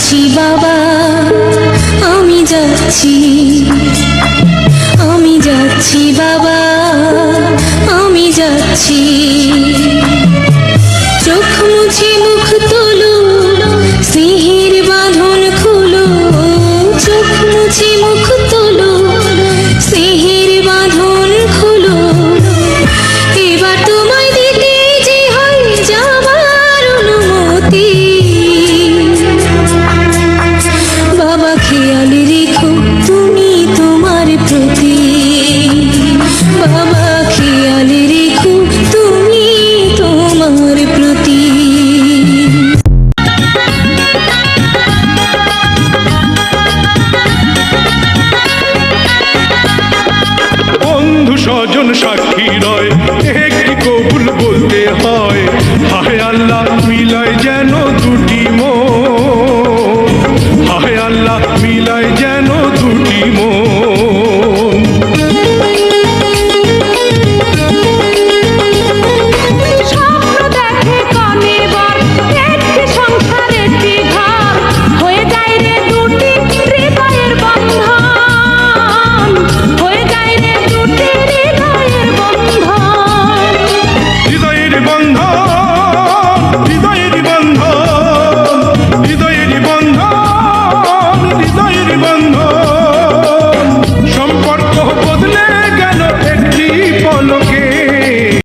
যাচ্ছি বাবা, আমি যাচ্ছি, আমি যাচ্ছি বাবা, আমি যাচ্ছি। চোখ মুছে মুখ তোলো, স্নেহের বাঁধন খোলো, চোখ মুছে মুখ তোলো, স্নেহের বাঁধন খোলো। এবার তোমায় দিতে যে হয় যাবার অনুমতি। বাবা খেয়াল রেখো তুমি তোমার প্রতি, বাবা খেয়াল রেখো তুমি তোমার প্রতি। বন্ধু স্বজন সাক্ষী